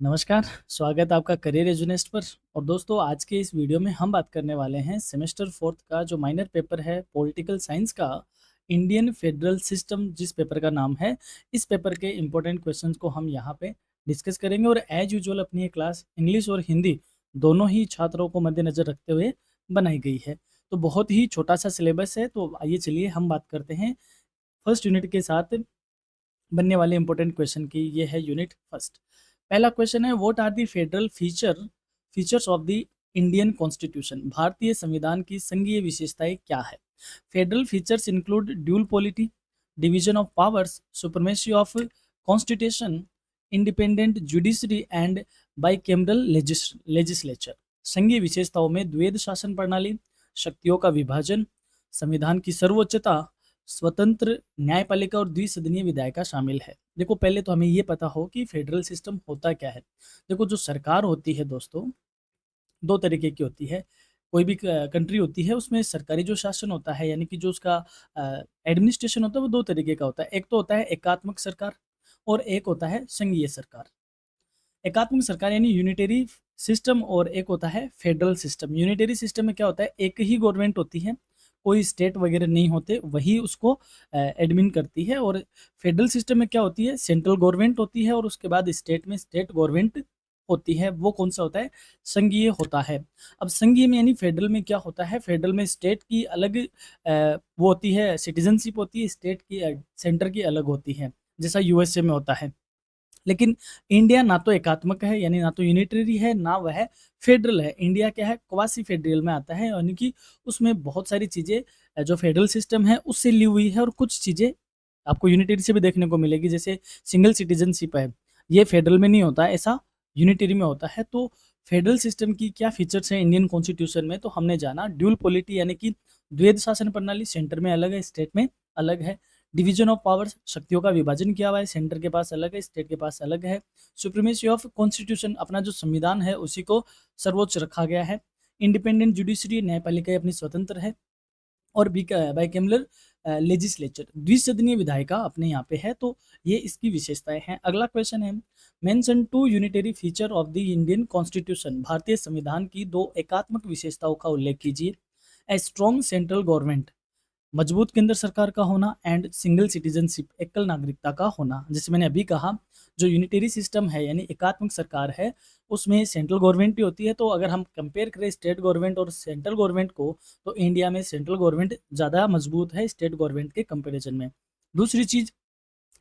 नमस्कार, स्वागत है आपका करियर एजुनेस्ट पर। और दोस्तों, आज के इस वीडियो में हम बात करने वाले हैं सेमेस्टर 4th का जो माइनर पेपर है पॉलिटिकल साइंस का, इंडियन फेडरल सिस्टम जिस पेपर का नाम है। इस पेपर के इम्पोर्टेंट क्वेश्चंस को हम यहाँ पे डिस्कस करेंगे और एज यूजुअल अपनी ये क्लास इंग्लिश और हिंदी दोनों ही छात्रों को मद्देनज़र रखते हुए बनाई गई है। तो बहुत ही छोटा सा सिलेबस है, तो आइए चलिए हम बात करते हैं फर्स्ट यूनिट के साथ बनने वाले इंपॉर्टेंट क्वेश्चन की। ये है यूनिट फर्स्ट। पहला क्वेश्चन है, what are the federal features of the Indian constitution. भारतीय संविधान की संघीय विशेषताएं क्या है। Federal features include dual polity, division of powers, supremacy of constitution, independent judiciary and bicameral legislature. संघीय विशेषताओं में द्वैध शासन प्रणाली, शक्तियों का विभाजन, संविधान की सर्वोच्चता, स्वतंत्र न्यायपालिका और द्विसदनीय विधायिका शामिल है। देखो, पहले तो हमें ये पता हो कि फेडरल सिस्टम होता क्या है। देखो, जो सरकार होती है दोस्तों, दो तरीके की होती है। कोई भी कंट्री होती है, उसमें सरकारी जो शासन होता है, यानी कि जो उसका एडमिनिस्ट्रेशन होता है, वो दो तरीके का होता है। एक तो होता है एकात्मक सरकार और एक होता है संघीय सरकार। एकात्मक सरकार यानी यूनिटरी सिस्टम और एक होता है फेडरल सिस्टम। यूनिटरी सिस्टम में क्या होता है, एक ही गवर्नमेंट होती है, कोई स्टेट वगैरह नहीं होते, वही उसको एडमिन करती है। और फेडरल सिस्टम में क्या होती है, सेंट्रल गवर्नमेंट होती है और उसके बाद स्टेट में स्टेट गवर्नमेंट होती है। वो कौन सा होता है, संघीय होता है। अब संघीय में यानी फेडरल में क्या होता है, फेडरल में स्टेट की अलग वो होती है, सिटीजनशिप होती है, स्टेट की सेंटर की अलग होती है, जैसा यूएसए में होता है। लेकिन इंडिया ना तो एकात्मक है, यानी ना तो यूनिटरी है, ना वह फेडरल है। इंडिया क्या है, क्वासी फेडरल में आता है, यानी कि उसमें बहुत सारी चीज़ें जो फेडरल सिस्टम है उससे ली हुई है और कुछ चीज़ें आपको यूनिटरी से भी देखने को मिलेगी। जैसे सिंगल सिटीजनशिप है, ये फेडरल में नहीं होता, ऐसा यूनिटरी में होता है। तो फेडरल सिस्टम की क्या फीचर्स हैं इंडियन कॉन्स्टिट्यूशन में, तो हमने जाना ड्यूल पॉलिटी यानी कि द्वैध शासन प्रणाली, सेंटर में अलग है, स्टेट में अलग है। डिवीजन ऑफ पावर्स, शक्तियों का विभाजन किया हुआ है, सेंटर के पास अलग है, स्टेट के पास अलग है। सुप्रीमेसी ऑफ कॉन्स्टिट्यूशन, अपना जो संविधान है उसी को सर्वोच्च रखा गया है। इंडिपेंडेंट जुडिशरी, न्यायपालिका अपनी स्वतंत्र है। और बाइकेमरल लेजिस्लेचर, द्विसदनीय विधायिका अपने यहाँ पे है। तो ये इसकी विशेषताएं हैं। अगला क्वेश्चन है, mention two unitary feature of the Indian constitution. भारतीय संविधान की दो एकात्मक विशेषताओं का उल्लेख कीजिए। ए स्ट्रॉन्ग सेंट्रल गवर्नमेंट, मजबूत केंद्र सरकार का होना, एंड सिंगल सिटीजनशिप, एकल नागरिकता का होना। जैसे मैंने अभी कहा, जो यूनिटरी सिस्टम है यानी एकात्मक सरकार है, उसमें सेंट्रल गवर्नमेंट ही होती है। तो अगर हम कंपेयर करें स्टेट गवर्नमेंट और सेंट्रल गवर्नमेंट को, तो इंडिया में सेंट्रल गवर्नमेंट ज़्यादा मजबूत है स्टेट गवर्नमेंट के कंपेरिजन में। दूसरी चीज़,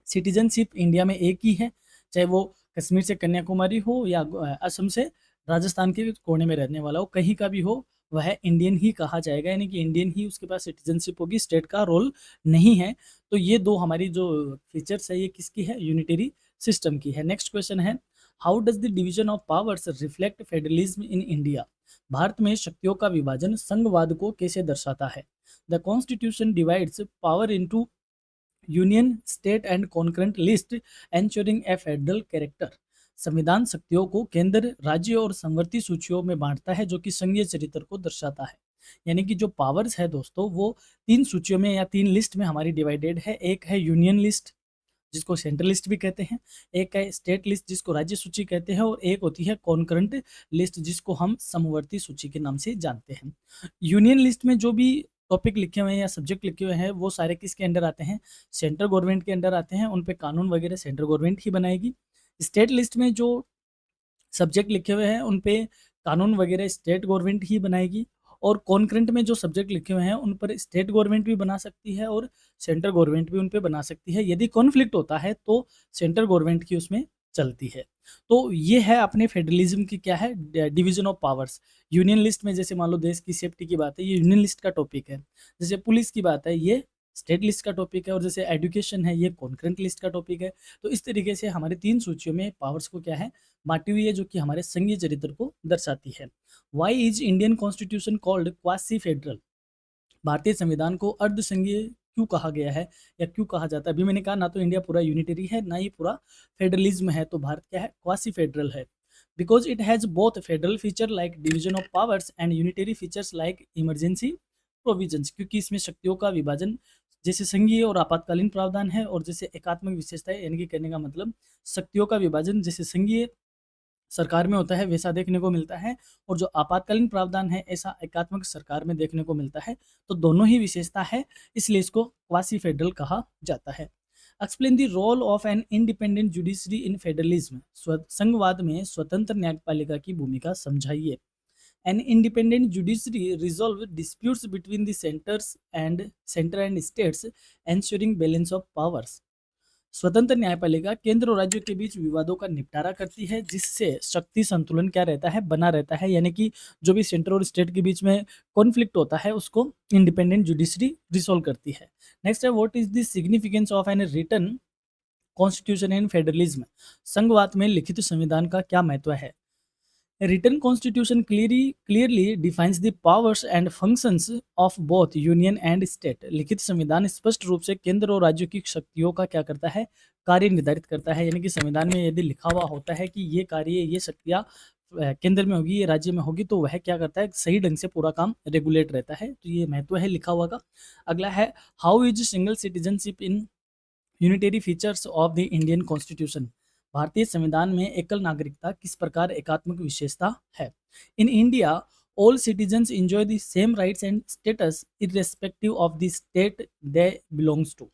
सिटीजनशिप इंडिया में एक ही है, चाहे वो कश्मीर से कन्याकुमारी हो या असम से राजस्थान के कोने में रहने वाला हो, कहीं का भी हो, वह इंडियन ही कहा जाएगा, यानी कि इंडियन ही उसके पास सिटीजनशिप होगी, स्टेट का रोल नहीं है। तो ये दो हमारी जो फीचर्स है, ये किसकी है, यूनिटरी सिस्टम की है। नेक्स्ट क्वेश्चन है, how does the division of powers reflect federalism in India. भारत में शक्तियों का विभाजन संघवाद को कैसे दर्शाता है। The constitution divides power into union, state and concurrent list, ensuring A federal character. संविधान शक्तियों को केंद्र, राज्य और संवर्ती सूचियों में बांटता है, जो कि संघीय चरित्र को दर्शाता है। यानी कि जो पावर्स है दोस्तों, वो तीन सूचियों में या तीन लिस्ट में हमारी डिवाइडेड है। एक है यूनियन लिस्ट, जिसको सेंट्रल लिस्ट भी कहते हैं। एक है स्टेट लिस्ट, जिसको राज्य सूची कहते हैं। और एक होती है कॉन्करेंट लिस्ट, जिसको हम समवर्ती सूची के नाम से जानते हैं। यूनियन लिस्ट में जो भी टॉपिक लिखे हुए हैं या सब्जेक्ट लिखे हुए हैं, वो सारे किसके अंडर आते हैं, सेंट्रल गवर्नमेंट के अंडर आते हैं। उन पे कानून वगैरह सेंट्रल गवर्नमेंट ही बनाएगी। स्टेट लिस्ट में जो सब्जेक्ट लिखे हुए हैं, उन पे कानून वगैरह स्टेट गवर्नमेंट ही बनाएगी। और कॉन्करेंट में जो सब्जेक्ट लिखे हुए हैं, उन पर स्टेट गवर्नमेंट भी बना सकती है और सेंट्रल गवर्नमेंट भी उन पे बना सकती है। यदि कॉन्फ्लिक्ट होता है तो सेंट्रल गवर्नमेंट की उसमें चलती है। तो ये है अपने फेडरलिज्म की क्या है, division of powers. Union list में जैसे मान लो देश की सेफ्टी की बात है, ये यूनियन लिस्ट का टॉपिक है। जैसे पुलिस की बात है, ये स्टेट लिस्ट का टॉपिक है। और जैसे एजुकेशन है, ये कॉन्करेंट लिस्ट का टॉपिक है। तो इस तरीके से हमारे तीन सूचियों में पावर्स को क्या है, बांटी हुई है, जो कि हमारे संघीय चरित्र को दर्शाती है। Why is Indian constitution called quasi federal. भारतीय संविधान को अर्ध संघीय क्यों कहा गया है या क्यों कहा जाता है। अभी मैंने कहा, ना तो इंडिया पूरा यूनिटरी है, ना ही पूरा फेडरलिज्म है, तो भारत क्या है, क्वासी फेडरल है। Because it has both federal feature like division of powers and unitary features like emergency provisions. क्योंकि इसमें शक्तियों का विभाजन जैसे संघीय और आपातकालीन प्रावधान है, और जैसे एकात्मक विशेषता है, यानी कि कहने का मतलब शक्तियों का विभाजन जैसे संघीय सरकार में होता है वैसा देखने को मिलता है, और जो आपातकालीन प्रावधान है ऐसा एकात्मक सरकार में देखने को मिलता है। तो दोनों ही विशेषता है, इसलिए इसको क्वासी फेडरल कहा जाता है। Explain the role of an independent judiciary in federalism. संघवाद में स्वतंत्र न्यायपालिका की भूमिका समझाइए। An independent judiciary resolve disputes between the center and states, ensuring balance of powers. स्वतंत्र न्यायपालिका केंद्र और राज्यों के बीच विवादों का निपटारा करती है, जिससे शक्ति संतुलन क्या रहता है, बना रहता है। यानी कि जो भी सेंटर और स्टेट के बीच में कॉन्फ्लिक्ट होता है उसको इंडिपेंडेंट जुडिशरी रिसोल्व करती है। नेक्स्ट है, what is the significance of an written constitution in federalism. संघवाद में लिखित संविधान का क्या महत्व है। A written constitution clearly defines the powers and functions of both union and state। लिखित संविधान स्पष्ट रूप से केंद्र और राज्यों की शक्तियों का क्या करता है, कार्य निर्धारित करता है। यानी कि संविधान में यदि लिखा हुआ होता है कि ये कार्य, ये शक्तियाँ केंद्र में होगी, ये राज्य में होगी, तो वह क्या करता है, सही ढंग से पूरा काम रेगुलेट रहता है। तो ये महत्व है लिखा हुआ का। अगला है, how is single citizenship in unitary features of the Indian constitution. भारतीय संविधान में एकल नागरिकता किस प्रकार एकात्मक विशेषता है। In India all citizens enjoy the same rights and status irrespective of the state they belongs to.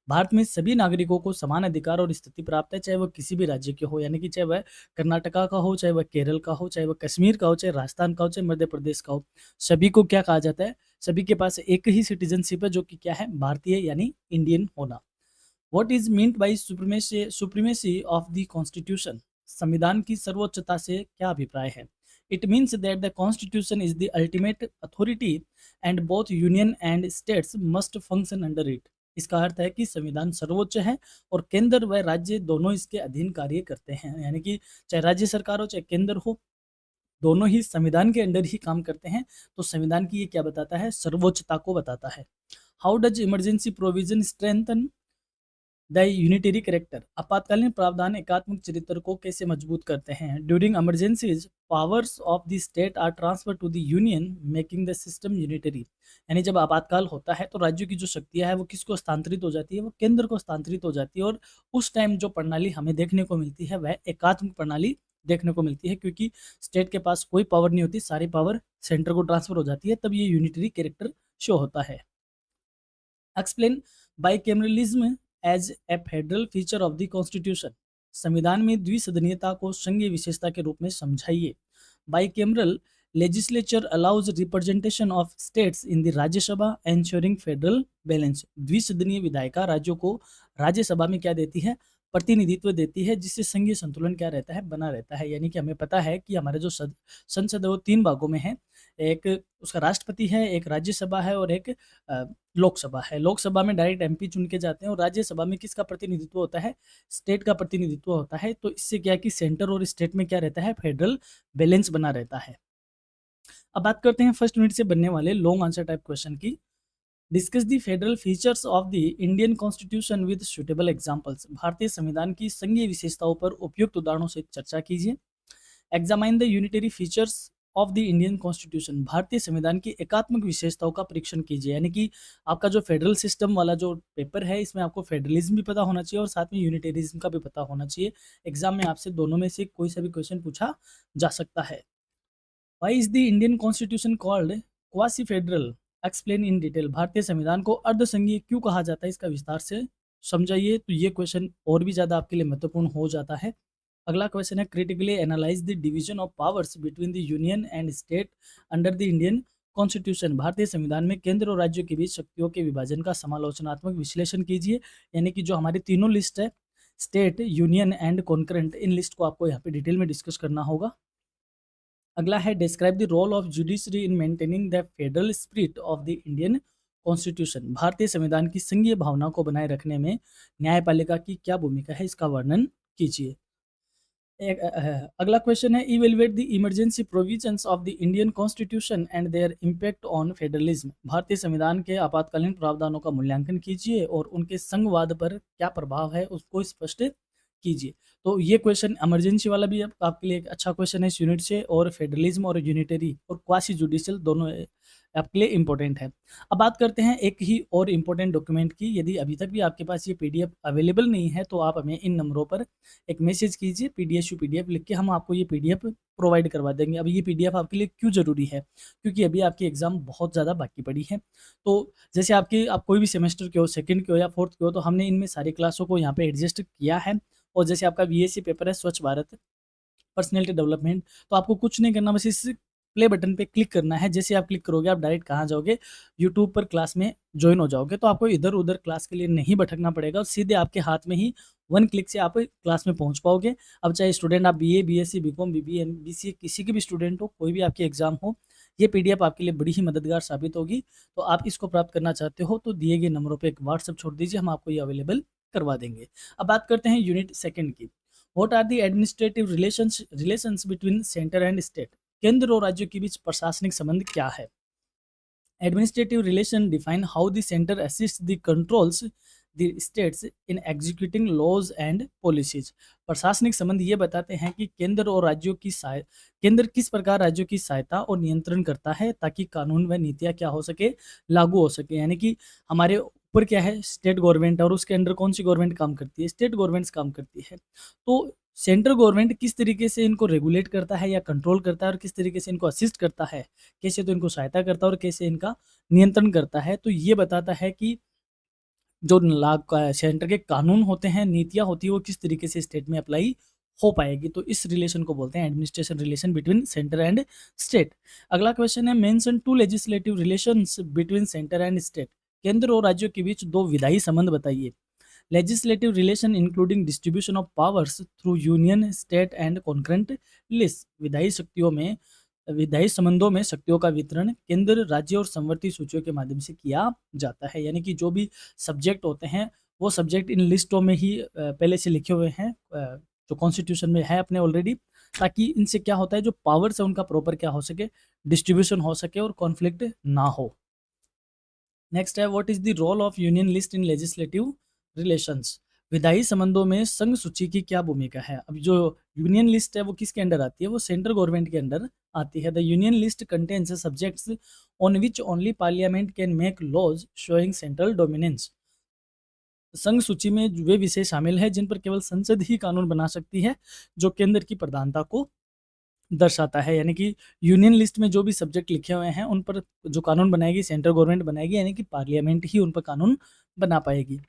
भारत में सभी नागरिकों को समान अधिकार और स्थिति प्राप्त है, चाहे वह किसी भी राज्य के हो। यानी कि चाहे वह कर्नाटका का हो, चाहे वह केरल का हो, चाहे वह कश्मीर का हो, चाहे राजस्थान का हो, चाहे मध्य प्रदेश का हो, सभी को क्या कहा जाता है, सभी के पास एक ही सिटीजनशिप है, जो कि क्या है, भारतीय यानी इंडियन होना। What is meant by supremacy of the Constitution? संविधान की सर्वोच्चता से क्या अभिप्राय है। It means that the Constitution is the ultimate authority and both union and states must function under it। इसका अर्थ है कि संविधान सर्वोच्च है और केंद्र व राज्य दोनों इसके अधीन कार्य करते हैं। यानी कि चाहे राज्य सरकार हो चाहे केंद्र हो, दोनों ही संविधान के अंडर ही काम करते हैं। तो संविधान की ये क्या बताता है, सर्वोच्चता को बताता है। How does emergency provision strengthen the unitary character. आपातकालीन प्रावधान एकात्मक चरित्र को कैसे मजबूत करते हैं। During emergencies powers of the state are transfer to the union making the system unitary. यानी जब आपातकाल होता है तो राज्यों की जो शक्तियां है वो किसको स्थानांतरित हो जाती है, वो केंद्र को स्थानांतरित हो जाती है। और उस टाइम जो प्रणाली हमें देखने को मिलती है वह एकात्मक प्रणाली देखने को मिलती है, क्योंकि स्टेट के पास कोई पावर नहीं होती, सारी पावर सेंटर को ट्रांसफर हो जाती है, तब ये यूनिटरी कैरेक्टर शो होता है। Explain bicameralism as a federal feature of the constitution. संविधान में द्विसदनीयता को संघीय विशेषता के रूप में समझाइए। Bicameral legislature allows representation of states in the Rajya Sabha ensuring federal balance. द्विसदनीय विधायिका राज्यों को राज्यसभा में क्या देती है, प्रतिनिधित्व देती है, जिससे संघीय संतुलन क्या रहता है, बना रहता है। यानी कि हमें पता है कि हमारे जो संसद है वो 3 भागों में है। एक उसका राष्ट्रपति है, एक राज्यसभा है और एक लोकसभा है। लोकसभा में डायरेक्ट एमपी चुन के जाते हैं और राज्यसभा में किसका प्रतिनिधित्व होता है, स्टेट का प्रतिनिधित्व होता है। तो इससे क्या है कि सेंटर और स्टेट में क्या रहता है, फेडरल बैलेंस बना रहता है। अब बात करते हैं फर्स्ट यूनिट से बनने वाले लॉन्ग आंसर टाइप क्वेश्चन की। Discuss the federal features of the Indian constitution with suitable examples. भारतीय संविधान की संघीय विशेषताओं पर उपयुक्त उदाहरणों से चर्चा कीजिए। Examine the unitary features of the Indian constitution. भारतीय संविधान की एकात्मक विशेषताओं का परीक्षण कीजिए। यानी कि आपका जो फेडरल सिस्टम वाला जो पेपर है, इसमें आपको फेडरलिज्म भी पता होना चाहिए और साथ में यूनिटेरिज्म का भी पता होना चाहिए। एग्जाम में आपसे दोनों में से कोई सा भी क्वेश्चन पूछा जा सकता है। Why is the Indian constitution called quasi federal, explain in detail. भारतीय संविधान को अर्धसंघीय क्यों कहा जाता है, इसका विस्तार से समझाइए। तो ये क्वेश्चन और भी ज़्यादा आपके लिए महत्वपूर्ण हो जाता है। अगला क्वेश्चन है, critically analyse the division of powers between the union and state under the Indian constitution. भारतीय संविधान में केंद्र और राज्यों के बीच शक्तियों के विभाजन का समालोचनात्मक विश्लेषण कीजिए। यानी कि जो हमारी तीनों लिस्ट है, state, union and concurrent, in list को आपको यहाँ पे डिटेल में डिस्कस करना होगा। अगला है, describe the role of judiciary in maintaining the federal spirit of the Indian constitution. भारतीय संविधान की संघीय भावना को बनाए रखने में न्यायपालिका की क्या भूमिका है, इसका वर्णन कीजिए। अगला क्वेश्चन है, evaluate the emergency provisions of the Indian constitution and there impact on federalism. भारतीय संविधान के आपातकालीन प्रावधानों का मूल्यांकन कीजिए और उनके संघवाद पर क्या प्रभाव है उसको स्पष्ट कीजिए। तो ये क्वेश्चन इमरजेंसी वाला भी आपके लिए एक अच्छा क्वेश्चन है इस यूनिट से, और फेडरलिज्म और यूनिटरी और क्वासी जुडिशियल दोनों आपके लिए इंपॉर्टेंट है। अब बात करते हैं एक ही और इम्पोर्टेंट डॉक्यूमेंट की। यदि अभी तक भी आपके पास ये पीडीएफ अवेलेबल नहीं है तो आप हमें इन नंबरों पर एक मैसेज कीजिए, पीडीएफ पीडीएफ लिख के हम आपको ये पीडीएफ प्रोवाइड करवा देंगे। अब ये पीडीएफ आपके लिए क्यों ज़रूरी है? क्योंकि अभी आपकी एग्ज़ाम बहुत ज़्यादा बाकी पड़ी है। तो जैसे आप कोई भी सेमेस्टर के हो, सेकंड के हो या फोर्थ के हो, तो हमने इनमें सारी क्लासों को यहाँ पे एडजस्ट किया है। और जैसे आपका बीएससी पेपर है स्वच्छ भारत पर्सनैलिटी डेवलपमेंट, तो आपको कुछ नहीं करना, बस इस प्ले बटन पे क्लिक करना है। जैसे आप क्लिक करोगे आप डायरेक्ट कहाँ जाओगे, यूट्यूब पर क्लास में ज्वाइन हो जाओगे। तो आपको इधर उधर क्लास के लिए नहीं भटकना पड़ेगा और सीधे आपके हाथ में ही वन क्लिक से आप क्लास में पहुंच पाओगे। अब चाहे स्टूडेंट आप BA, BSc, BCom, BBA, BCA किसी की भी स्टूडेंट हो, कोई भी आपकी एग्जाम हो, ये पीडीएफ आपके लिए बड़ी ही मददगार साबित होगी। तो आप इसको प्राप्त करना चाहते हो तो दिए गए नंबरों पर एक व्हाट्सअप छोड़ दीजिए, हम आपको ये अवेलेबल करवा देंगे। अब बात करते हैं यूनिट सेकंड की। What are the administrative relations between centre and state? केंद्र और राज्यों के बीच प्रशासनिक संबंध क्या है? Administrative relation define how the centre assist the controls the states in executing laws and policies. प्रशासनिक संबंध ये बताते हैं कि केंद्र किस प्रकार राज्यों की सहायता और नियंत्रण करता है ताकि कानून व नीतियां क्या हो सके, लागू हो सके। यानी कि हमारे ऊपर क्या है, स्टेट गवर्नमेंट, और उसके अंडर कौन सी गवर्नमेंट काम करती है, स्टेट गवर्नमेंट्स काम करती है। तो सेंट्रल गवर्नमेंट किस तरीके से इनको रेगुलेट करता है या कंट्रोल करता है और किस तरीके से इनको असिस्ट करता है, कैसे तो इनको सहायता करता है और कैसे इनका नियंत्रण करता है, तो ये बताता है कि जो सेंटर के कानून होते हैं, नीतियाँ होती है, वो किस तरीके से स्टेट में अप्लाई हो पाएगी। तो इस रिलेशन को बोलते हैं administration relation between centre and state. अगला क्वेश्चन है, mention two legislative relations between centre and state. केंद्र और राज्यों के बीच दो विधायी संबंध बताइए। Legislative relation including distribution of powers through union, state and concurrent list. विधायी संबंधों में शक्तियों का वितरण केंद्र, राज्य और समवर्ती सूचियों के माध्यम से किया जाता है। यानी कि जो भी सब्जेक्ट होते हैं वो सब्जेक्ट इन लिस्टों में ही पहले से लिखे हुए हैं, जो कॉन्स्टिट्यूशन में है अपने ऑलरेडी, ताकि इनसे क्या होता है, जो पावर्स है उनका प्रॉपर क्या हो सके, डिस्ट्रीब्यूशन हो सके और कॉन्फ्लिक्ट ना हो। नेक्स्ट है, what is the role of union list in legislative relations. विधायी संबंधों में संघ सूची की क्या भूमिका है? अब जो यूनियन लिस्ट है वो किसके अंडर आती है, वो सेंट्रल गवर्नमेंट के अंडर आती है। The union list contains subjects on which only parliament can make laws showing central dominance. संघ सूची में वे विषय शामिल है जिन पर केवल संसद ही कानून बना सकती है, जो केंद्र की प्रधानता को दर्शाता है। यानी कि यूनियन लिस्ट में जो भी सब्जेक्ट लिखे हुए हैं उन पर जो कानून बनाएगी सेंट्रल गवर्नमेंट बनाएगी, यानी कि पार्लियामेंट ही उन पर कानून बना पाएगी।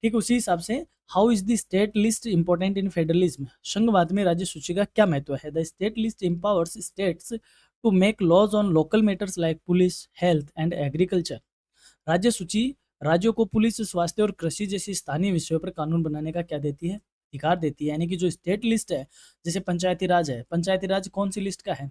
ठीक उसी हिसाब से, how is the state list important in federalism. संघवाद में राज्य सूची का क्या महत्व है? The state list empowers states to make laws on local matters like police, health and agriculture. राज्य सूची राज्यों को पुलिस, स्वास्थ्य और कृषि जैसी स्थानीय विषयों पर कानून बनाने का क्या देती है, अधिकार देती है। यानी कि जो स्टेट लिस्ट है, जैसे पंचायती राज है, पंचायती राज कौन सी लिस्ट का है,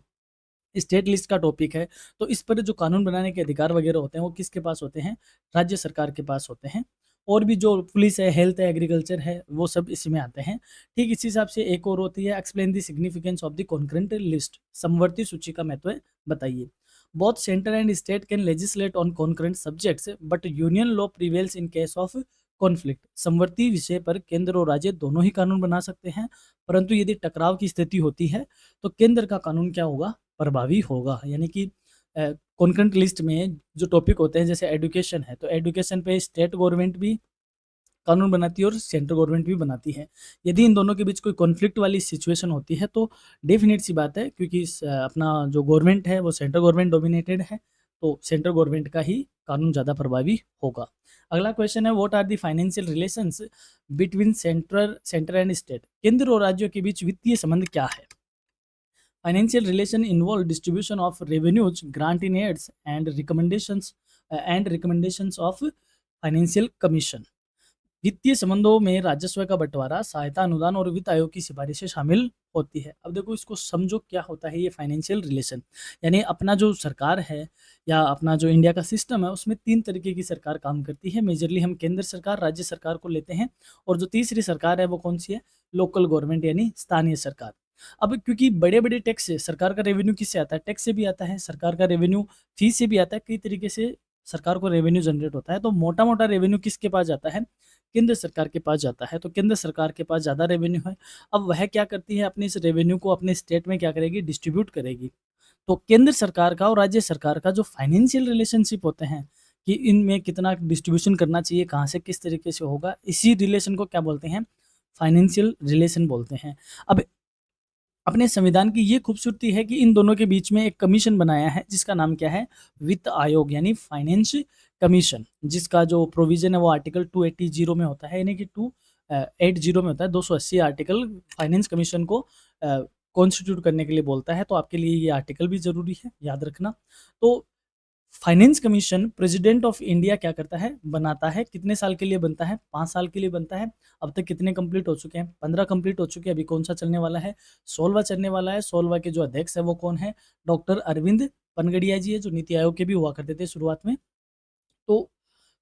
स्टेट लिस्ट का टॉपिक है। तो इस पर जो कानून बनाने के अधिकार वगैरह होते हैं वो किसके पास होते हैं, राज्य सरकार के पास होते हैं। और भी जो पुलिस है, हेल्थ है, एग्रीकल्चर है, वो सब इसी में आते हैं। ठीक इसी हिसाब से एक और होती है, explain the significance of the concurrent list. समवर्ती सूची का महत्व बताइए। Both centre and state can legislate on concurrent subjects but union law prevails in case of conflict. समवर्ती विषय पर केंद्र और राज्य दोनों ही कानून बना सकते हैं, परंतु यदि टकराव की स्थिति होती है तो केंद्र का कानून क्या होगा, प्रभावी होगा। यानी कि कॉन्करेंट लिस्ट में जो टॉपिक होते हैं, जैसे एजुकेशन है, तो एजुकेशन पे स्टेट गवर्नमेंट भी कानून बनाती है और सेंट्रल गवर्नमेंट भी बनाती है। यदि इन दोनों के बीच कोई कॉन्फ्लिक्ट वाली सिचुएशन होती है तो डेफिनेट सी बात है, क्योंकि अपना जो गवर्नमेंट है वो सेंट्रल गवर्नमेंट डोमिनेटेड है, तो सेंट्रल गवर्नमेंट का ही कानून ज़्यादा प्रभावी होगा। अगला क्वेश्चन है, what are the financial relations between centre and state. केंद्र और राज्यों के बीच वित्तीय संबंध क्या है? Financial relation involve distribution of revenues, grant in aids, and recommendations of financial commission. वित्तीय संबंधों में राजस्व का बंटवारा, सहायता, अनुदान और वित्त आयोग की सिफारिशें शामिल होती है। अब देखो इसको समझो, क्या होता है ये फाइनेंशियल रिलेशन। यानी अपना जो सरकार है या अपना जो इंडिया का सिस्टम है उसमें तीन तरीके की सरकार काम करती है। मेजरली हम केंद्र सरकार, राज्य सरकार को लेते हैं, और जो तीसरी सरकार है वो कौन सी है, लोकल गवर्नमेंट यानी स्थानीय सरकार। अब क्योंकि बड़े बड़े टैक्स से सरकार का रेवेन्यू किससे आता है, टैक्स से भी आता है, सरकार का रेवेन्यू फीस से भी आता है, कई तरीके से सरकार को रेवेन्यू जनरेट होता है, तो मोटा मोटा रेवेन्यू किसके पास जाता है? केंद्र सरकार के पास जाता है। तो केंद्र सरकार के पास ज़्यादा रेवेन्यू है। अब वह क्या करती है, अपने इस रेवेन्यू को अपने स्टेट में क्या करेगी, डिस्ट्रीब्यूट करेगी। तो केंद्र सरकार का और राज्य सरकार का जो फाइनेंशियल रिलेशनशिप होते हैं कि इनमें कितना डिस्ट्रीब्यूशन करना चाहिए, कहाँ से किस तरीके से होगा, इसी रिलेशन को क्या बोलते हैं? फाइनेंशियल रिलेशन बोलते हैं। अब अपने संविधान की ये खूबसूरती है कि इन दोनों के बीच में एक कमीशन बनाया है जिसका नाम क्या है? वित्त आयोग, यानी फाइनेंस कमीशन, जिसका जो प्रोविजन है वो आर्टिकल 280 में होता है, यानी कि 280 में होता है। 280 आर्टिकल फाइनेंस कमीशन को कॉन्स्टिट्यूट करने के लिए बोलता है। तो आपके लिए ये आर्टिकल भी जरूरी है, याद रखना। तो finance commission president of India क्या करता है? बनाता है। कितने साल के लिए बनता है? 5 साल के लिए बनता है। अब तक कितने कंप्लीट हो चुके हैं? 15 कंप्लीट हो चुके हैं। अभी कौन सा चलने वाला है? 16वां चलने वाला है। 16वां के जो अध्यक्ष है वो कौन है? डॉक्टर अरविंद पनगड़िया जी है, जो नीति आयोग के भी हुआ करते थे शुरुआत में। तो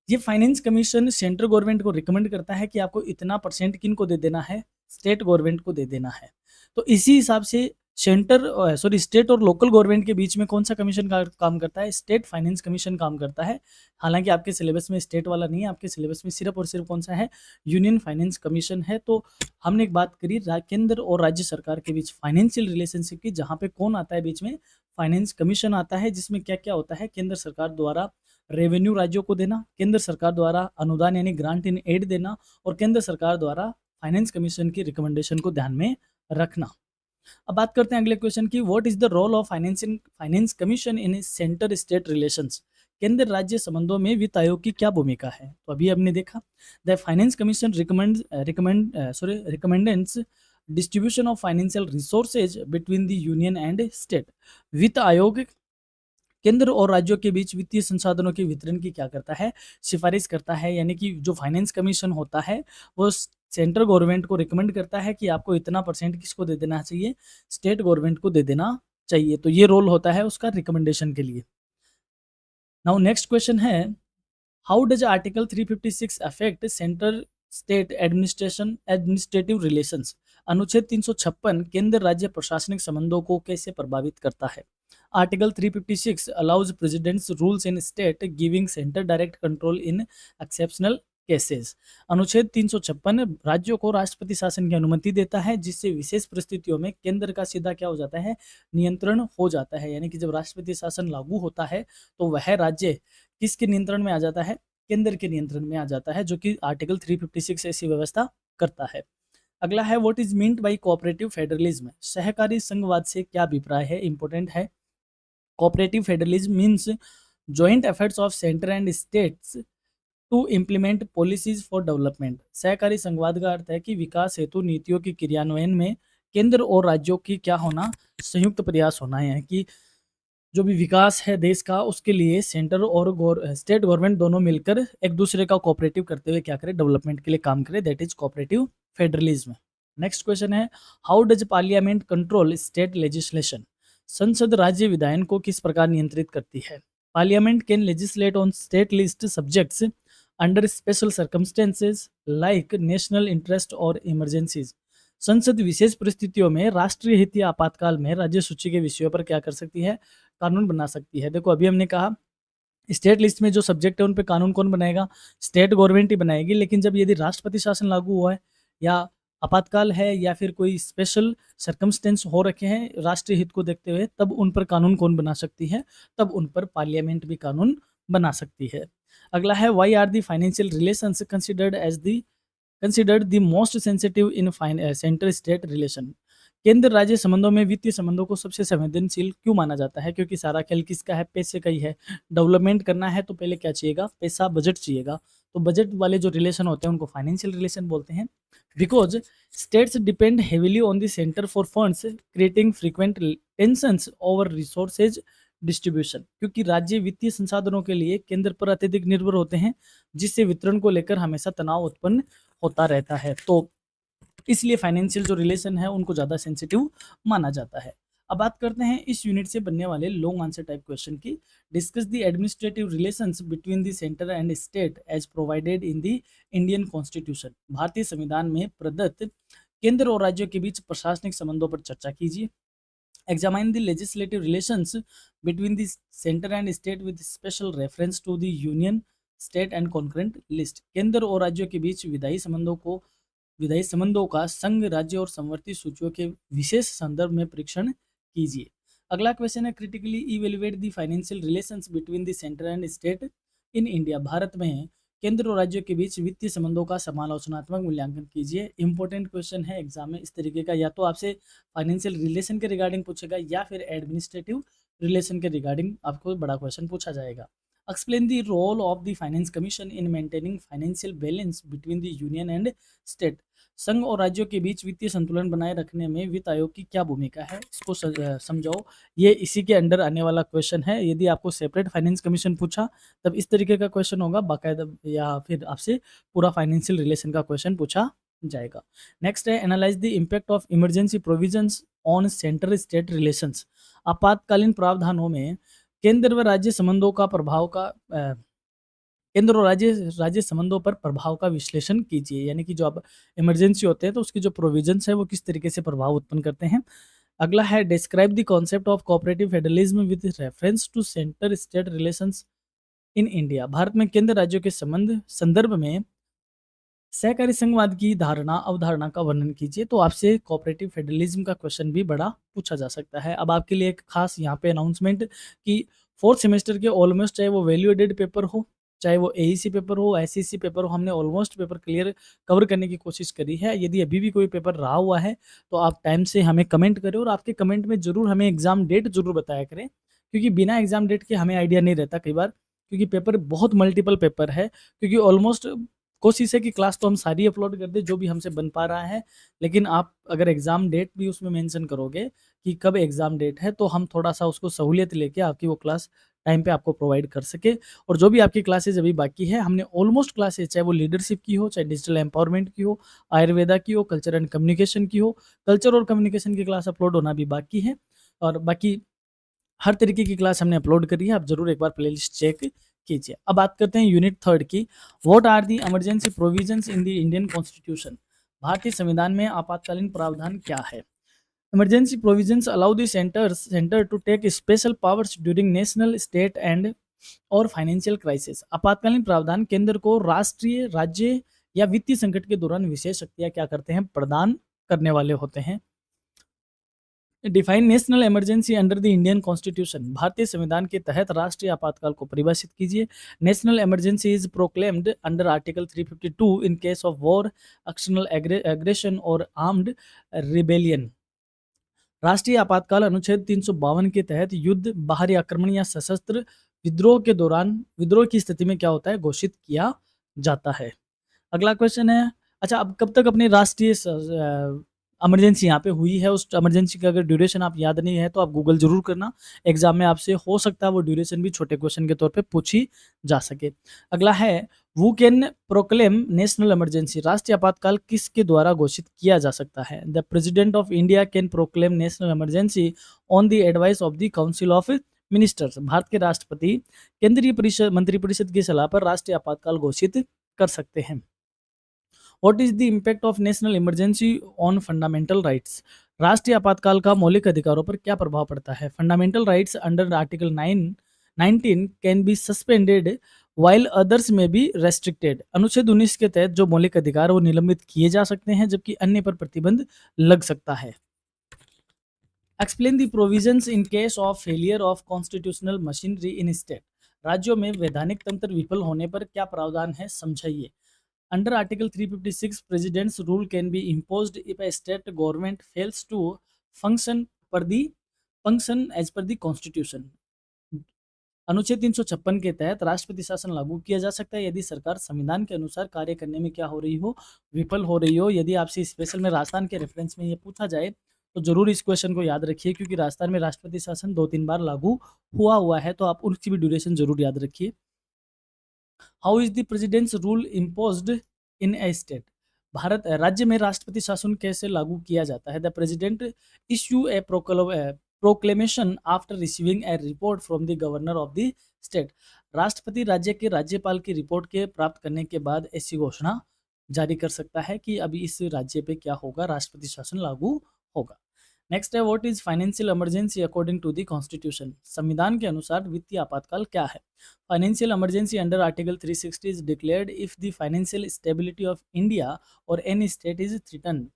ये फाइनेंस कमीशन सेंट्रल गवर्नमेंट को रिकमेंड करता है कि आपको इतना परसेंट किनको दे देना है? स्टेट गवर्नमेंट को दे देना है। तो इसी हिसाब से स्टेट और लोकल गवर्नमेंट के बीच में कौन सा कमीशन का काम करता है? स्टेट फाइनेंस कमीशन काम करता है। हालांकि आपके सिलेबस में स्टेट वाला नहीं है, आपके सिलेबस में सिर्फ और सिर्फ कौन सा है? यूनियन फाइनेंस कमीशन है। तो हमने एक बात करी केंद्र और राज्य सरकार के बीच फाइनेंशियल रिलेशनशिप की, जहाँ पे कौन आता है बीच में? फाइनेंस कमीशन आता है, जिसमें क्या क्या होता है? केंद्र सरकार द्वारा रेवेन्यू राज्यों को देना, केंद्र सरकार द्वारा अनुदान यानी ग्रांट इन एड देना, और केंद्र सरकार द्वारा फाइनेंस कमीशन की रिकमेंडेशन को ध्यान में रखना। अब बात करते हैं अगले क्वेश्चन की, what is the role of finance commission in centre state relations? केंद्र राज्य संबंधों में वित्त आयोग की क्या भूमिका है? तो अभी हमने देखा, the finance commission recommends distribution of financial resources between the union and state. वित्त आयोग केंद्र और राज्यों के बीच वित्तीय संसाधनों के वितरण की क्या करता है? सिफारिश करता है। यानी कि जो फाइनेंस कमीशन होता है वो सेंट्रल गवर्नमेंट को रिकमेंड करता है कि आपको इतना परसेंट किसको दे देना चाहिए? स्टेट गवर्नमेंट को दे देना चाहिए। तो ये रोल होता है उसका रिकमेंडेशन के लिए। नाउ नेक्स्ट क्वेश्चन है, how does article 356 affect central state administrative relations? अनुच्छेद 356 केंद्र राज्य प्रशासनिक संबंधों को कैसे प्रभावित करता है? Article 356 allows president's rules in state giving centre direct control in exceptional cases. अनुच्छेद 356 राज्यों को राष्ट्रपति शासन की अनुमति देता है, जिससे विशेष परिस्थितियों में केंद्र का सीधा क्या हो जाता है? नियंत्रण हो जाता है। यानी कि जब राष्ट्रपति शासन लागू होता है तो वह राज्य किसके नियंत्रण में आ जाता है? केंद्र के नियंत्रण में आ जाता है, जो कि आर्टिकल 356 ऐसी व्यवस्था करता है। अगला है, what is meant by cooperative federalism? सहकारी संघवाद से क्या अभिप्राय है? इंपॉर्टेंट है। Cooperative federalism means joint efforts of centre and states to implement policies for development. सहकारी संघवाद का अर्थ है कि विकास हेतु नीतियों के क्रियान्वयन में केंद्र और राज्यों की क्या होना? संयुक्त प्रयास होना है कि जो भी विकास है देश का उसके लिए सेंटर और स्टेट गवर्नमेंट दोनों मिलकर एक दूसरे का कोऑपरेटिव करते हुए क्या करें? डेवलपमेंट के लिए काम करें। That is cooperative federalism. Next question है, how does parliament control state legislation? संसद राज्य विधायन को किस प्रकार नियंत्रित करती है? Parliament can legislate on state list subjects under special circumstances like national interest और इमरजेंसीज। संसद विशेष परिस्थितियों में राष्ट्रीय हित या आपातकाल में राज्य सूची के विषयों पर क्या कर सकती है? कानून बना सकती है। देखो अभी हमने कहा स्टेट लिस्ट में जो सब्जेक्ट है उन पे कानून कौन बनाएगा? स्टेट गवर्नमेंट ही बनाएगी। लेकिन जब यदि राष्ट्रपति शासन लागू हुआ है या आपातकाल है या फिर कोई स्पेशल सर्कमस्टेंस हो रखे हैं राष्ट्रीय हित को देखते हुए, तब उन पर कानून कौन बना सकती है? तब उन पर पार्लियामेंट भी कानून बना सकती है। अगला है, why are the financial relations considered the most sensitive in centre state relation? केंद्र राज्य संबंधों में वित्तीय संबंधों को सबसे संवेदनशील क्यों माना जाता है? क्योंकि सारा खेल किसका है? पैसे का ही है। डेवलपमेंट करना है तो पहले क्या चाहिएगा? पैसा, बजट चाहिएगा। तो बजट वाले जो रिलेशन होते हैं उनको फाइनेंशियल रिलेशन बोलते हैं। Because states depend heavily on the centre for funds creating frequent tensions over resources distribution. क्योंकि राज्य वित्तीय संसाधनों के लिए केंद्र पर अत्यधिक निर्भर होते हैं, जिससे वितरण को लेकर हमेशा तनाव उत्पन्न होता रहता है। तो इसलिए फाइनेंशियल जो रिलेशन है उनको ज़्यादा सेंसिटिव माना जाता है। अब बात करते हैं इस यूनिट से बनने वाले लॉन्ग आंसर टाइप क्वेश्चन की। Discuss the administrative relations between the centre and state as provided in the Indian constitution. भारतीय संविधान में प्रदत्त केंद्र और राज्यों के बीच प्रशासनिक संबंधों पर चर्चा कीजिए। examine the legislative relations between the center and state with special reference to the union, state and concurrent list। केंद्र और राज्यों के बीच विधायी संबंधों का संघ, राज्य और समवर्ती सूचियों के विशेष संदर्भ में परीक्षण कीजिए। अगला क्वेश्चन है critically evaluate the financial relations between the centre and state in India. भारत में केंद्र और राज्यों के बीच वित्तीय संबंधों का समालोचनात्मक मूल्यांकन कीजिए। इंपॉर्टेंट क्वेश्चन है एग्जाम में इस तरीके का, या तो आपसे फाइनेंशियल रिलेशन के रिगार्डिंग पूछेगा या फिर एडमिनिस्ट्रेटिव रिलेशन के रिगार्डिंग आपको बड़ा क्वेश्चन पूछा जाएगा। Explain the role of the finance commission in maintaining financial balance between the union and state. संघ और राज्यों के बीच वित्तीय संतुलन बनाए रखने में वित्त आयोग की क्या भूमिका है, इसको समझाओ। ये इसी के अंडर आने वाला क्वेश्चन है। यदि आपको सेपरेट फाइनेंस कमीशन पूछा तब इस तरीके का क्वेश्चन होगा बाकायदा, या फिर आपसे पूरा फाइनेंशियल रिलेशन का क्वेश्चन पूछा जाएगा। नेक्स्ट है analyse the impact of emergency provisions on centre state relations. आपातकालीन प्रावधानों में केंद्र व राज्य संबंधों का प्रभाव का केंद्र और राज्य संबंधों पर प्रभाव का विश्लेषण कीजिए। यानी कि जो अब इमरजेंसी होते हैं तो उसकी जो प्रोविजंस है वो किस तरीके से प्रभाव उत्पन्न करते हैं। अगला है describe the concept of cooperative federalism with reference to centre state relations in India. भारत में केंद्र राज्यों के संदर्भ में सहकारी संघवाद की अवधारणा का वर्णन कीजिए। तो आपसे कोऑपरेटिव फेडरलिज्म का क्वेश्चन भी बड़ा पूछा जा सकता है। अब आपके लिए एक खास यहाँ पे अनाउंसमेंट कि फोर्थ सेमेस्टर के ऑलमोस्ट, चाहे वो वैल्यू एडेड पेपर हो, चाहे वो एईसी पेपर हो, एसईसी पेपर हो, हमने ऑलमोस्ट पेपर कवर करने की कोशिश करी है। यदि अभी भी कोई पेपर रहा हुआ है तो आप टाइम से हमें कमेंट करें, और आपके कमेंट में जरूर हमें एग्जाम डेट जरूर बताया करें, क्योंकि बिना एग्जाम डेट के हमें आइडिया नहीं रहता कई बार, क्योंकि पेपर बहुत मल्टीपल पेपर है। क्योंकि ऑलमोस्ट कोशिश है कि क्लास तो हम सारी अपलोड कर दें जो भी हमसे बन पा रहा है, लेकिन आप अगर एग्ज़ाम डेट भी उसमें मेंशन करोगे कि कब एग्ज़ाम डेट है, तो हम थोड़ा सा उसको सहूलियत लेके आपकी वो क्लास टाइम पे आपको प्रोवाइड कर सके। और जो भी आपकी क्लासेज अभी बाकी है, हमने ऑलमोस्ट क्लासेज, चाहे वो लीडरशिप की हो, चाहे डिजिटल एम्पावरमेंट की हो, आयुर्वेदा की हो, कल्चर एंड कम्युनिकेशन की हो, कल्चर और कम्युनिकेशन की क्लास अपलोड होना भी बाकी है, और बाकी हर तरीके की क्लास हमने अपलोड करी है। आप जरूर एक बार प्लेलिस्ट चेक कीजिए। अब बात करते हैं यूनिट 3 की। What are the emergency provisions in the Indian constitution. भारतीय संविधान में आपातकालीन प्रावधान क्या है। Emergency provisions allow the centre to take special powers during national, state and और फाइनेंशियल क्राइसिस। आपातकालीन प्रावधान केंद्र को राष्ट्रीय, राज्य या वित्तीय संकट के दौरान विशेष शक्तियां क्या करते हैं, प्रदान करने वाले होते हैं। Define national emergency under the Indian constitution. भारतीय संविधान के तहत राष्ट्रीय आपातकाल को परिभाषित कीजिए। National emergency is proclaimed under article 352 in case of war, external aggression और आर्म्ड रिबेलियन। राष्ट्रीय आपातकाल अनुच्छेद 352 के तहत युद्ध, बाहरी आक्रमण या सशस्त्र विद्रोह की स्थिति में क्या होता है, घोषित किया जाता है। अगला क्वेश्चन है, अच्छा अब कब तक अपनी राष्ट्रीय इमरजेंसी यहाँ पे हुई है, उस इमरजेंसी का अगर ड्यूरेशन आप याद नहीं है तो आप गूगल जरूर करना। एग्जाम में आपसे हो सकता है वो ड्यूरेशन भी छोटे क्वेश्चन के तौर पे पूछी जा सके। अगला है वू कैन प्रोक्लेम नेशनल इमरजेंसी। राष्ट्रीय आपातकाल किसके द्वारा घोषित किया जा सकता है। The president of India can proclaim national emergency on the advice of the council of ministers. Bharat के राष्ट्रपति केंद्रीय मंत्रिपरिषद की सलाह पर राष्ट्रीय आपातकाल घोषित कर सकते हैं। What is the impact of national emergency on fundamental rights. राष्ट्रीय आपातकाल का मौलिक अधिकारों पर क्या प्रभाव पड़ता है। Fundamental rights under article 19 can be suspended while others में बी रेस्ट्रिक्टेड। अनुच्छेद 19 के तहत जो मौलिक अधिकार वो निलंबित किए जा सकते हैं, जबकि अन्य पर प्रतिबंध लग सकता है। Explain the provisions in case of failure of constitutional machinery in state. राज्यों में वैधानिक तंत्र विफल होने पर क्या प्रावधान है, समझाइए। Under Article 356, President's rule can be imposed if a state government fails to function as per the Constitution. अनुच्छेद 356 के तहत राष्ट्रपति शासन लागू किया जा सकता है यदि सरकार संविधान के अनुसार कार्य करने में क्या हो रही हो, विफल हो रही हो। यदि आपसे स्पेशल में राजस्थान के रेफरेंस में ये पूछा जाए तो जरूर इस क्वेश्चन को याद रखिए, क्योंकि राजस्थान में राष्ट्रपति शासन 2-3 बार लागू हुआ है, तो आप उसकी भी ड्यूरेशन जरूर याद रखिए। How is the presidents rule imposed in A state. Bharat राज्य में राष्ट्रपति शासन कैसे लागू किया जाता है। The president issue A proclamation after receiving A report from the governor of the state. राष्ट्रपति राज्य के राज्यपाल की रिपोर्ट के प्राप्त करने के बाद ऐसी घोषणा जारी कर सकता है कि अभी इस राज्य पे क्या होगा, राष्ट्रपति शासन लागू होगा। नेक्स्ट है what is financial emergency according to the constitution. संविधान के अनुसार वित्तीय आपातकाल क्या है? Financial emergency under article 360 is declared if the financial stability of India और एनी स्टेट इज थ्रेटन्ड।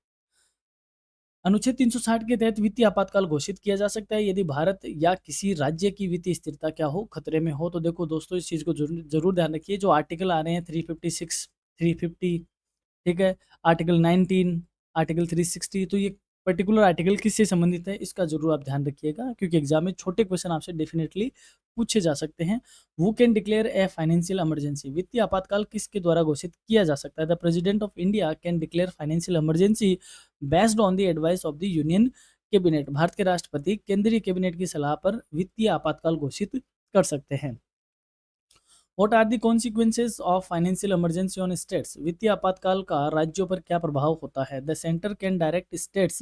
अनुच्छेद 360 के तहत वित्तीय आपातकाल घोषित किया जा सकता है यदि भारत या किसी राज्य की वित्तीय स्थिरता क्या हो, खतरे में हो। तो देखो दोस्तों, इस चीज़ को जरूर जरूर ध्यान रखिए। जो आर्टिकल आ रहे हैं 356, 350, ठीक है, आर्टिकल 19, आर्टिकल 360, तो ये पर्टिकुलर आर्टिकल किससे संबंधित है, इसका जरूर आप ध्यान रखिएगा, क्योंकि एग्जाम में छोटे क्वेश्चन आपसे डेफिनेटली पूछे जा सकते हैं। वो can declare a financial emergency. वित्तीय आपातकाल किसके द्वारा घोषित किया जा सकता है? The president of India can declare financial emergency based on the advice of the union cabinet. Bharat के राष्ट्रपति केंद्रीय कैबिनेट की सलाह पर वित्तीय आपातकाल घोषित कर सकते हैं। What are the consequences of financial emergency on states? वित्तीय आपातकाल का राज्यों पर क्या प्रभाव होता है? The center can direct states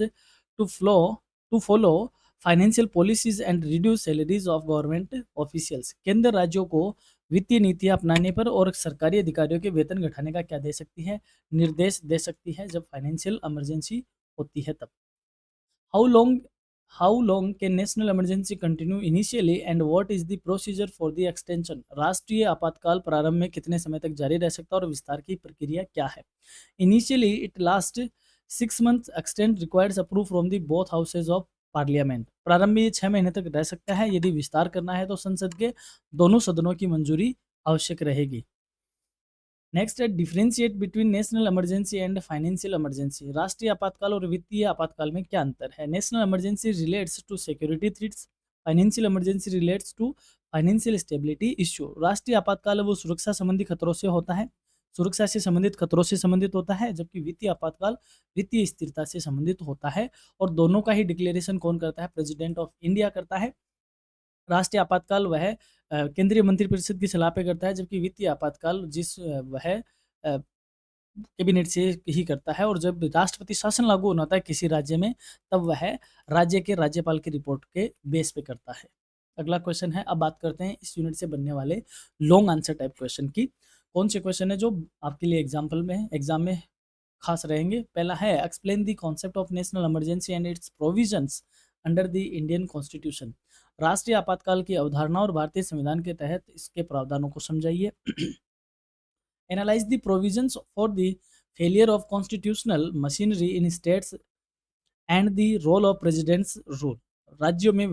to follow financial policies and reduce salaries of government officials. केंद्र राज्यों को वित्तीय नीतियां अपनाने पर और सरकारी अधिकारियों के वेतन घटाने का क्या दे सकती है? निर्देश दे सकती है जब फाइनेंशियल इमरजेंसी होती है तब। How long how long can national emergency continue initially and what is the procedure for the extension? राष्ट्रीय आपातकाल प्रारंभ में कितने समय तक जारी रह सकता है और विस्तार की प्रक्रिया क्या है? Initially it lasts 6 months. Extent requires approval from the both houses of parliament. प्रारंभ में ये 6 महीने तक रह सकता है। यदि विस्तार करना है तो संसद के दोनों सदनों की मंजूरी आवश्यक रहेगी। नेक्स्ट है differentiate between national emergency and financial emergency. राष्ट्रीय आपातकाल और वित्तीय आपातकाल में क्या अंतर है? National emergency relates to security threats, financial emergency relates to financial stability issue. राष्ट्रीय आपातकाल वो सुरक्षा संबंधी खतरों से होता है, सुरक्षा से संबंधित खतरों से संबंधित होता है, जबकि वित्तीय आपातकाल वित्तीय स्थिरता से संबंधित होता है। और दोनों का ही डिक्लेरेशन कौन करता है? प्रेसिडेंट ऑफ इंडिया करता है। राष्ट्रीय आपातकाल वह केंद्रीय मंत्रिपरिषद की सलाह पे करता है, जबकि वित्तीय आपातकाल वह कैबिनेट से ही करता है। और जब राष्ट्रपति शासन लागू होना होता है किसी राज्य में, तब वह राज्य के राज्यपाल की रिपोर्ट के बेस पे करता है। अगला क्वेश्चन है, अब बात करते हैं इस यूनिट से बनने वाले लॉन्ग आंसर टाइप क्वेश्चन की। कौन से क्वेश्चन है जो आपके लिए एग्जाम में खास रहेंगे? पहला है explain the concept of national emergency and it's provisions under the Indian constitution. राष्ट्रीय आपातकाल की अवधारणा और भारतीय संविधान के तहत इसके प्रावधानों को समझाइए। Analyse the provisions for the failure of constitutional machinery in states and the role of president's rule. राज्यों में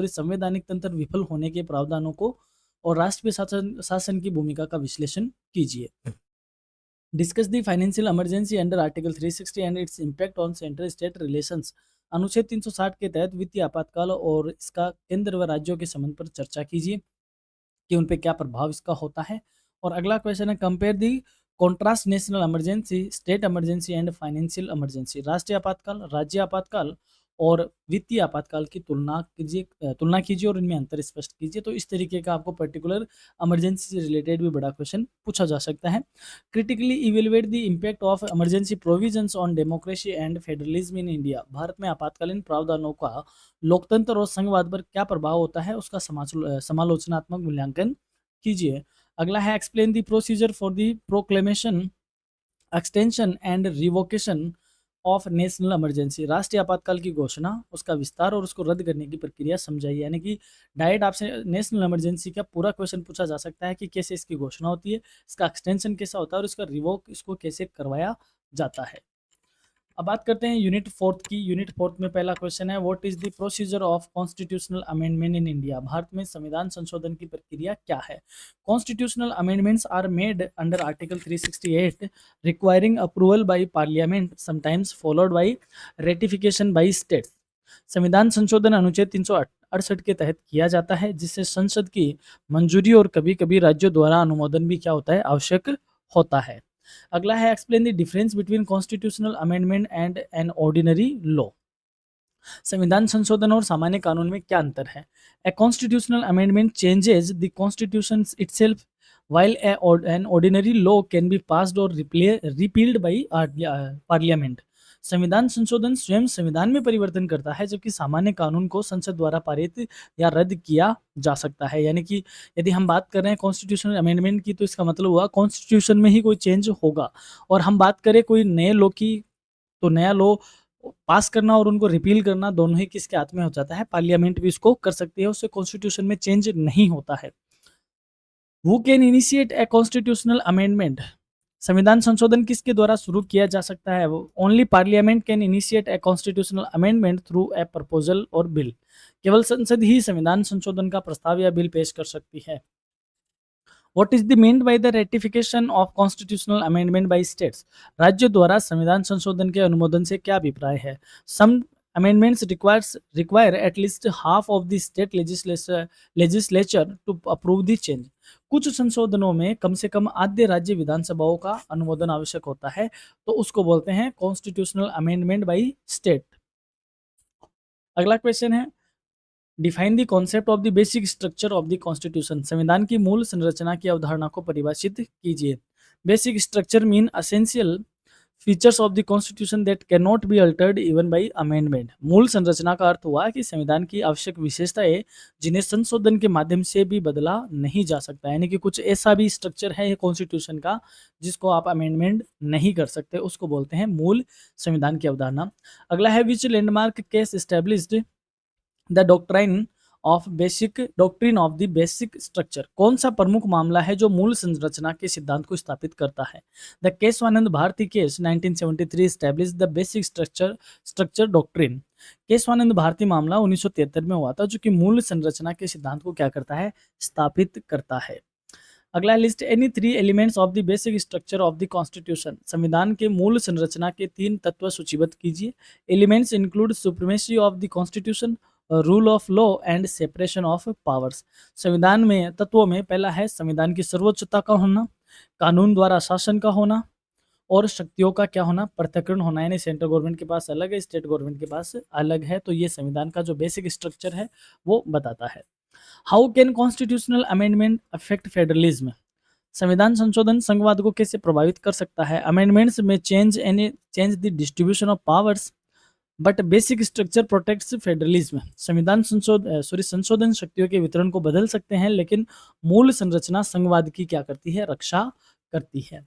संवैधानिक तंत्र विफल होने के प्रावधानों को और राष्ट्रीय शासन की भूमिका का विश्लेषण कीजिए। Discuss the financial emergency under article 360 and its impact on central state relations. अनुच्छेद 360 के तहत वित्तीय आपातकाल और इसका केंद्र व राज्यों के संबंध पर चर्चा कीजिए कि उन पे क्या प्रभाव इसका होता है। और अगला क्वेश्चन है compare the contrast national emergency, state emergency and financial emergency. राष्ट्रीय आपातकाल, राज्य आपातकाल और वित्तीय आपातकाल की तुलना कीजिए और इनमें अंतर स्पष्ट कीजिए। तो इस तरीके का आपको पर्टिकुलर इमरजेंसी से रिलेटेड भी बड़ा क्वेश्चन पूछा जा सकता है। Critically evaluate the impact of emergency provisions on democracy and federalism in India. भारत में आपातकालीन प्रावधानों का लोकतंत्र और संघवाद पर क्या प्रभाव होता है, उसका समालोचनात्मक मूल्यांकन कीजिए। अगला है explain the procedure for the proclamation, extension and revocation of national emergency. राष्ट्रीय आपातकाल की घोषणा, उसका विस्तार और उसको रद्द करने की प्रक्रिया समझाइए। यानी कि डायरेक्ट आपसे नेशनल इमरजेंसी का पूरा क्वेश्चन पूछा जा सकता है कि कैसे इसकी घोषणा होती है, इसका एक्सटेंशन कैसा होता है और इसका रिवोक इसको कैसे करवाया जाता है। अब बात करते हैं यूनिट 4 की। यूनिट 4 में पहला क्वेश्चन है what is the procedure of constitutional amendment in India. भारत में संविधान संशोधन की प्रक्रिया क्या है? Constitutional amendments are made under article 368 requiring approval by parliament, sometimes followed by ratification by states. संविधान संशोधन अनुच्छेद 368 के तहत किया जाता है, जिससे संसद की मंजूरी और कभी कभी राज्यों द्वारा अनुमोदन भी क्या होता है, आवश्यक होता है। अगला है explain the difference between constitutional amendment and an ordinary law. संविधान संशोधन और सामान्य कानून में क्या अंतर है? A constitutional amendment changes the constitution itself while an ordinary law can be passed or repealed by parliament. संविधान संशोधन स्वयं संविधान में परिवर्तन करता है, जबकि सामान्य कानून को संसद द्वारा पारित या रद्द किया जा सकता है। यानी कि यदि हम बात कर रहे हैं कॉन्स्टिट्यूशनल अमेंडमेंट की, तो इसका मतलब हुआ कॉन्स्टिट्यूशन में ही कोई चेंज होगा। और हम बात करें कोई नए लॉ की, तो नया लॉ पास करना और उनको रिपील करना दोनों ही किसके हाथ में हो जाता है, पार्लियामेंट भी इसको कर सकती है, उससे कॉन्स्टिट्यूशन में चेंज नहीं होता है। Who can initiate a constitutional amendment, संविधान संशोधन किसके द्वारा शुरू किया जा सकता है, वो only parliament can initiate a constitutional amendment through a proposal और बिल, केवल संसद ही संविधान संशोधन का प्रस्ताव या बिल पेश कर सकती है। What is the meant by the ratification of constitutional amendment by states, राज्य द्वारा संविधान संशोधन के अनुमोदन से क्या अभिप्राय है। सम amendments require at least half of the state legislature to approve the change, कुछ संशोधनों में कम से कम आधे राज्य विधानसभाओं का अनुमोदन आवश्यक होता है, तो उसको बोलते हैं कॉन्स्टिट्यूशनल अमेंडमेंट बाय स्टेट। अगला क्वेश्चन है, define the concept of the basic structure of the constitution, संविधान की मूल संरचना की अवधारणा को परिभाषित कीजिए। Basic structure mean essential features of the constitution that can not be altered even bye amendment, मूल संरचना का अर्थ हुआ कि संविधान की आवश्यक विशेषताएं जिन्हें संशोधन के माध्यम से भी बदला नहीं जा सकता, यानी कि कुछ ऐसा भी स्ट्रक्चर है कॉन्स्टिट्यूशन का जिसको आप अमेंडमेंट नहीं कर सकते, उसको बोलते हैं मूल संविधान की अवधारणा। अगला है, which landmark case established the doctrine of the basic structure, कौन सा प्रमुख मामला है जो मूल संरचना के सिद्धांत को स्थापित करता है। The Keshavananda Bharati case 1973 establish the basic structure doctrine, Keshavananda Bharati मामला 1973 में हुआ था जो कि मूल संरचना के सिद्धांत को क्या करता है, स्थापित करता है। अगला, list any 3 elements of the basic structure of the constitution, संविधान के मूल संरचना के 3 तत्व सूचीबद्ध कीजिए। Elements include supremacy of the constitution, rule of law and separation of powers, संविधान में तत्वों में पहला है संविधान की सर्वोच्चता का होना, कानून द्वारा शासन का होना और शक्तियों का क्या होना, पृथक्करण होना, यानी सेंट्रल गवर्नमेंट के पास अलग है, स्टेट गवर्नमेंट के पास अलग है, तो ये संविधान का जो बेसिक स्ट्रक्चर है वो बताता है। How can constitutional amendment affect federalism, संविधान संशोधन संघवाद को कैसे प्रभावित कर सकता है। अमेंडमेंट्स में change the distribution of powers but basic structure protects federalism, संशोधन शक्तियों के वितरण को बदल सकते हैं लेकिन मूल संरचना संघवाद की क्या करती है, रक्षा करती है।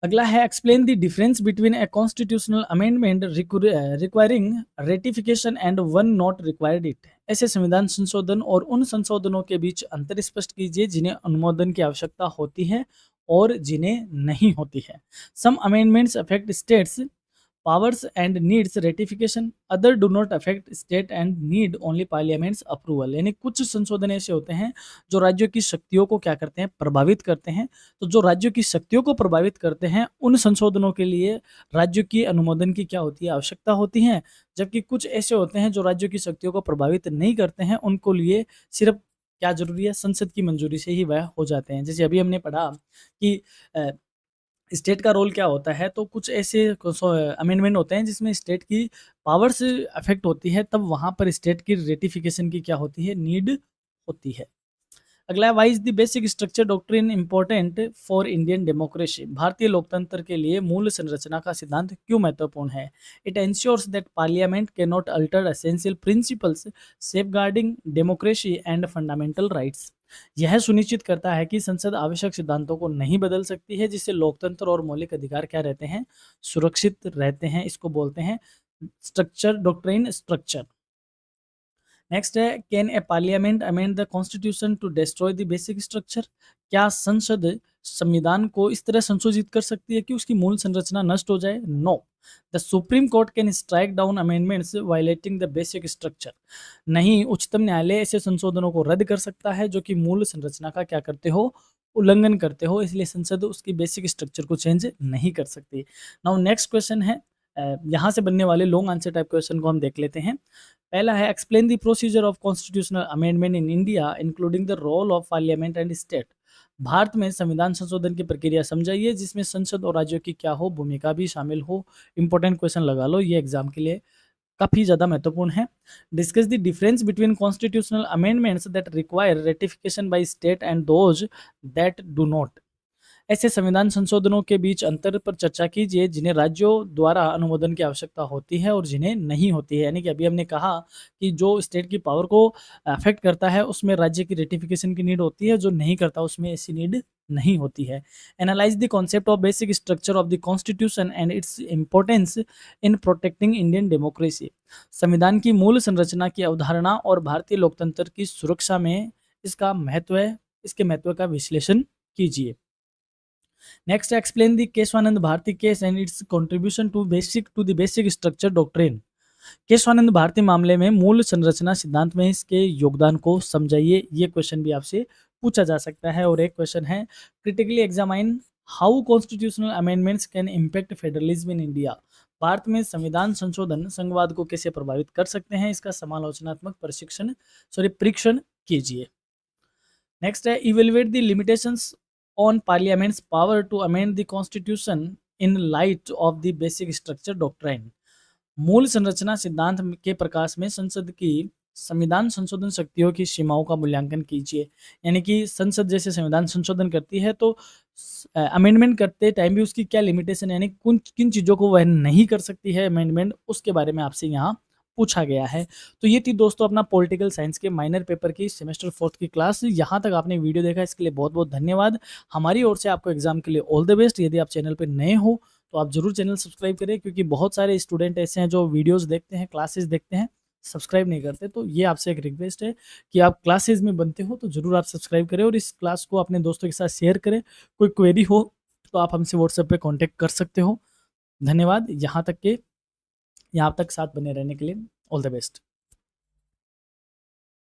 अगला है, explain the difference between a constitutional amendment requiring ratification and one not required it, ऐसे संविधान संशोधन और उन संशोधनों के बीच अंतर स्पष्ट कीजिए जिन्हें अनुमोदन की आवश्यकता होती है और जिन्हें नहीं होती है। Some amendments affect states powers and needs ratification, other do not affect state and need only parliament's approval, यानी कुछ संशोधन ऐसे होते हैं जो राज्यों की शक्तियों को क्या करते हैं, प्रभावित करते हैं, तो जो राज्यों की शक्तियों को प्रभावित करते हैं उन संशोधनों के लिए राज्यों की अनुमोदन की क्या होती है, आवश्यकता होती है, जबकि कुछ ऐसे होते हैं जो राज्यों की शक्तियों को प्रभावित नहीं करते हैं, उनको लिए सिर्फ क्या जरूरी है, संसद की मंजूरी से ही वह हो जाते हैं। जैसे अभी हमने पढ़ा कि स्टेट का रोल क्या होता है, तो कुछ ऐसे अमेंडमेंट होते हैं जिसमें स्टेट की पावर्स अफेक्ट होती है, तब वहाँ पर स्टेट की रेटिफिकेशन की क्या होती है, नीड होती है। अगला है, why is the basic structure doctrine important for Indian democracy, भारतीय लोकतंत्र के लिए मूल संरचना का सिद्धांत क्यों महत्वपूर्ण है। It ensures that parliament can not alter essential principles safeguarding democracy and fundamental rights, यह सुनिश्चित करता है कि संसद आवश्यक सिद्धांतों को नहीं बदल सकती है जिससे लोकतंत्र और मौलिक अधिकार क्या रहते हैं, सुरक्षित रहते हैं, इसको बोलते हैं स्ट्रक्चर डॉक्ट्रिन स्ट्रक्चर। नेक्स्ट है, can a parliament amend the constitution to destroy the basic structure, क्या संसद संविधान को इस तरह संशोधित कर सकती है कि उसकी मूल संरचना नष्ट हो जाए। No, the supreme court can strike down amendments violating the basic structure, नहीं, उच्चतम न्यायालय ऐसे संशोधनों को रद्द कर सकता है जो कि मूल संरचना का क्या करते हो, उल्लंघन करते हो, इसलिए संसद उसकी बेसिक स्ट्रक्चर को चेंज नहीं कर सकती। नाउ नेक्स्ट क्वेश्चन है, यहाँ से बनने वाले लॉन्ग आंसर टाइप क्वेश्चन को हम देख लेते हैं। पहला है, explain the procedure of constitutional amendment in India including the role of parliament and state, Bharat में संविधान संशोधन की प्रक्रिया समझाइए जिसमें संसद और राज्यों की क्या हो, भूमिका भी शामिल हो। इंपॉर्टेंट क्वेश्चन लगा लो, ये एग्जाम के लिए काफ़ी ज़्यादा महत्वपूर्ण है। Discuss the difference between constitutional amendments that require ratification by state and those that do not, ऐसे संविधान संशोधनों के बीच अंतर पर चर्चा कीजिए जिन्हें राज्यों द्वारा अनुमोदन की आवश्यकता होती है और जिन्हें नहीं होती है। यानी कि अभी हमने कहा कि जो स्टेट की पावर को अफेक्ट करता है उसमें राज्य की रेटिफिकेशन की नीड होती है, जो नहीं करता उसमें ऐसी नीड नहीं होती है। Analyse the concept of basic structure of the constitution and its importance in protecting Indian democracy. संविधान की मूल संरचना की अवधारणा और भारतीय लोकतंत्र की सुरक्षा में इसके महत्व का विश्लेषण कीजिए। Next, explain the Keshavananda Bharati case and its contribution to the basic structure doctrine. Keshavananda Bharati मामले में मूल संरचना सिद्धांत में इसके योगदान को समझाइए। ये क्वेश्चन भी आपसे पूछा जा सकता है। और एक क्वेश्चन है, critically examine how constitutional amendments can impact federalism in India. भारत में संविधान संशोधन संघवाद को कैसे प्रभावित कर सकते हैं, इसका समालोचनात्मक परीक्षण कीजिए। नेक्स्ट है, evaluate the limitations on parliament's power to amend the constitution in light of the basic structure doctrine. मूल संरचना सिद्धांत के प्रकाश में संसद की संविधान संशोधन शक्तियों की सीमाओं का मूल्यांकन कीजिए। यानी कि संसद जैसे संविधान संशोधन करती है तो अमेंडमेंट करते टाइम भी उसकी क्या लिमिटेशन, यानी किन चीज़ों को वह नहीं कर सकती है अमेंडमेंट, उसके बारे में आपसे यहाँ पूछा गया है। तो ये थी दोस्तों अपना पॉलिटिकल साइंस के माइनर पेपर की सेमेस्टर 4 की क्लास। यहाँ तक आपने वीडियो देखा इसके लिए बहुत बहुत धन्यवाद। हमारी ओर से आपको एग्जाम के लिए ऑल द बेस्ट। यदि आप चैनल पर नए हो तो आप जरूर चैनल सब्सक्राइब करें, क्योंकि बहुत सारे स्टूडेंट ऐसे हैं जो वीडियोस देखते हैं, क्लासेस देखते हैं, सब्सक्राइब नहीं करते। तो ये आपसे एक रिक्वेस्ट है कि आप क्लासेस में बनते हो तो जरूर आप सब्सक्राइब करें और इस क्लास को अपने दोस्तों के साथ शेयर करें। कोई क्वेरी हो तो आप हमसे व्हाट्सएप पे कांटेक्ट कर सकते हो। धन्यवाद यहाँ तक साथ बने रहने के लिए। All the best.